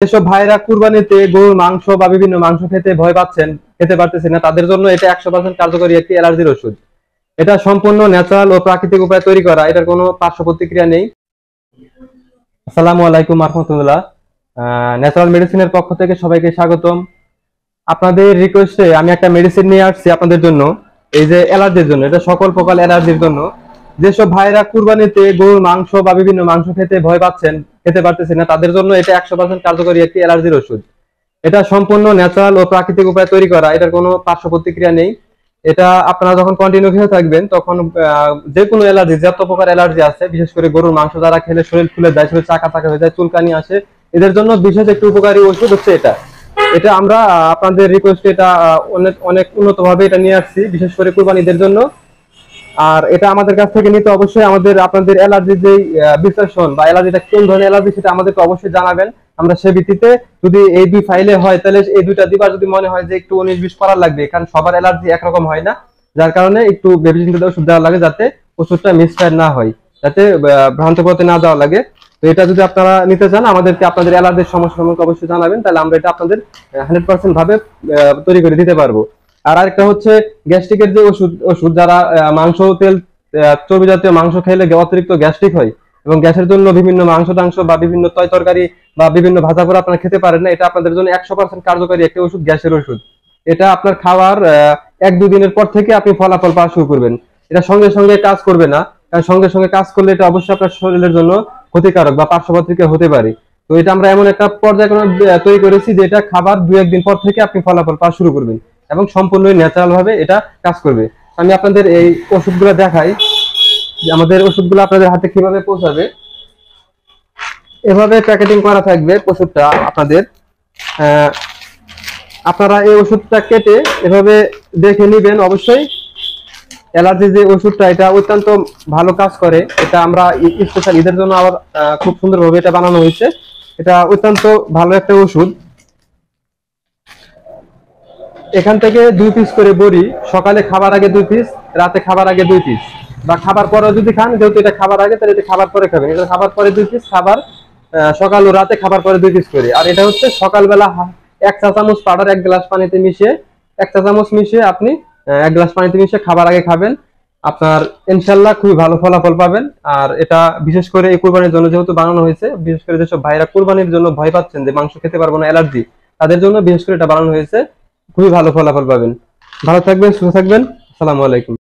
যেসব ভাইরা কুরবানিতে গরুর মাংস বা বিভিন্ন মাংস খেতে ভয় পাচ্ছেন, খেতে পারতেছেন না, তাদের জন্য এটা 100% কার্যকরী একটি অ্যালার্জির ওষুধ। এটা সম্পূর্ণ ন্যাচারাল ও প্রাকৃতিক উপায়ে তৈরি করা, এটার কোনো পার্শ্ব প্রতিক্রিয়া নেই। আসসালামু আলাইকুম রাহমাতুল্লাহ। ন্যাচারাল মেডিসিনের পক্ষ থেকে সবাইকে স্বাগতম। আপনাদের রিকোয়েস্টে আমি একটা মেডিসিন নিয়ে আসছি আপনাদের জন্য, এই যে অ্যালার্জির জন্য, এটা সকল প্রকার অ্যালার্জির জন্য। যেসব ভাইরা কুরবানিতে গরুর মাংস বা বিভিন্ন মাংস খেতে ভয় পাচ্ছেন, খেতে পারতেছেন না, তাদের জন্য এটা 100% কার্যকরী একটি অ্যালার্জির ওষুধ। এটা সম্পূর্ণ ন্যাচারাল ও প্রাকৃতিক উপায়ে তৈরি করা, এটার কোনো পার্শ্ব প্রতিক্রিয়া নেই। এটা আপনারা যখন কন্টিনিউ খেয়ে থাকবেন তখন যে কোনো অ্যালার্জি, যত প্রকার অ্যালার্জি আছে, বিশেষ করে গরুর মাংস যারা খেলে শরীর ফুলে যায়, শরীর চাকা চাকা হয়ে যায়, চুলকানি আসে, এদের জন্য বিশেষ একটি উপকারী ওষুধ হচ্ছে এটা। এটা আমরা আপনাদের রিকোয়েস্টে এটা অনেক অনেক উন্নত ভাবে এটা নিয়ে আসছি, বিশেষ করে কুরবানিদের জন্য। আর এটা আমাদের কাছ থেকে নিতে অবশ্যই আপনাদের অ্যালার্জির যে বিশ্লেষণ বা অ্যালার্জিটা কোন ধরনের অ্যালার্জি সেটা আমাদেরকে অবশ্যই জানাবেন। আমরা সে ভিত্তিতে যদি এই দুই ফাইলে হয় তাহলে এই দুইটা দিবার, যদি মনে হয় যে একটু 19-20 করার লাগবে, কারণ সবার অ্যালার্জি একরকম হয় না, যার কারণে একটু ভেবে চিন্তে ওষুধ দেওয়া লাগে, যাতে ওষুধটা মিসফায়ার না হয়, যাতে ভ্রান্ত পথে না যাওয়া লাগে। তো এটা যদি আপনারা নিতে চান, আমাদেরকে আপনাদের অ্যালার্জির সমস্যা সম্পর্কে অবশ্যই জানাবেন, তাহলে আমরা এটা আপনাদের 100% ভাবে তৈরি করে দিতে পারবো। আর আরেকটা হচ্ছে গ্যাস্ট্রিকের যে ওষুধ যারা মাংস, তেল, চর্বি জাতীয় মাংস খেলে অতিরিক্ত গ্যাস্ট্রিক হয় এবং গ্যাসের জন্য বিভিন্ন মাংস টাংস বা বিভিন্ন তয় তরকারি বা বিভিন্ন ভাজা পোড়া আপনারা খেতে পারেন না, এটা আপনাদের জন্য 100% কার্যকরী একটি ওষুধ, গ্যাসের ওষুধ। এটা আপনার খাওয়ার 1-2 দিনের পর থেকে আপনি ফলাফল পাওয়া শুরু করবেন। এটা সঙ্গে সঙ্গে কাজ করবে না, কারণ সঙ্গে সঙ্গে কাজ করলে এটা অবশ্যই আপনার শরীরের জন্য ক্ষতিকারক বা পার্শ্ব প্রতিক্রিয়া হতে পারে। তো এটা আমরা এমন একটা পর্যায়ক্রমে তৈরি করেছি যে এটা খাবার 2-1 দিন পর থেকে আপনি ফলাফল পাওয়া শুরু করবেন এবং সম্পূর্ণ ন্যাচারাল ভাবে এটা কাজ করবে। আমি আপনাদের এই ওষুধগুলো দেখাই যে আমাদের ওষুধগুলো আপনাদের হাতে কিভাবে পৌঁছাবে। এভাবে প্যাকেটিং করা থাকবে ওষুধটা আপনাদের। আপনারা এই ওষুধটা কেটে এভাবে দেখে নিবেন অবশ্যই। অ্যালার্জি যে ওষুধটা, এটা অত্যন্ত ভালো কাজ করে। এটা আমরা স্পেশাল ঈদের জন্য আবার খুব সুন্দরভাবে এটা বানানো হয়েছে। এটা অত্যন্ত ভালো একটা ওষুধ। এখান থেকে 2 পিস করে বড়ি, সকালে খাবার আগে 2 পিস, রাতে খাবার আগে 2 পিস, বা খাবার পরে যদি খান, যেহেতু এটা খাবার আগে তাহলে এটা খাবার পরে খাবেন। এটা খাবার পরে 2 পিস, খাবার সকাল ও রাতে খাবার পরে 2 পিস করে। আর এটা হচ্ছে সকালবেলা 1 চা চামচ পাউডার 1 গ্লাস পানিতে মিশিয়ে, 1 চা চামচ মিশিয়ে আপনি 1 গ্লাস পানিতে মিশিয়ে খাবার আগে খাবেন। আপনার ইনশাল্লাহ খুবই ভালো ফলাফল পাবেন। আর এটা বিশেষ করে এই কুরবানির জন্য যেহেতু বানানো হয়েছে, বিশেষ করে যেসব ভাইরা কুরবানির জন্য ভয় পাচ্ছেন যে মাংস খেতে পারবো না, অ্যালার্জি, তাদের জন্য বিশেষ করে এটা বানানো হয়েছে। খুবই ভালো ফলাফল পাবেন। ভালো থাকবেন, সুস্থ থাকবেন। আসসালামু আলাইকুম।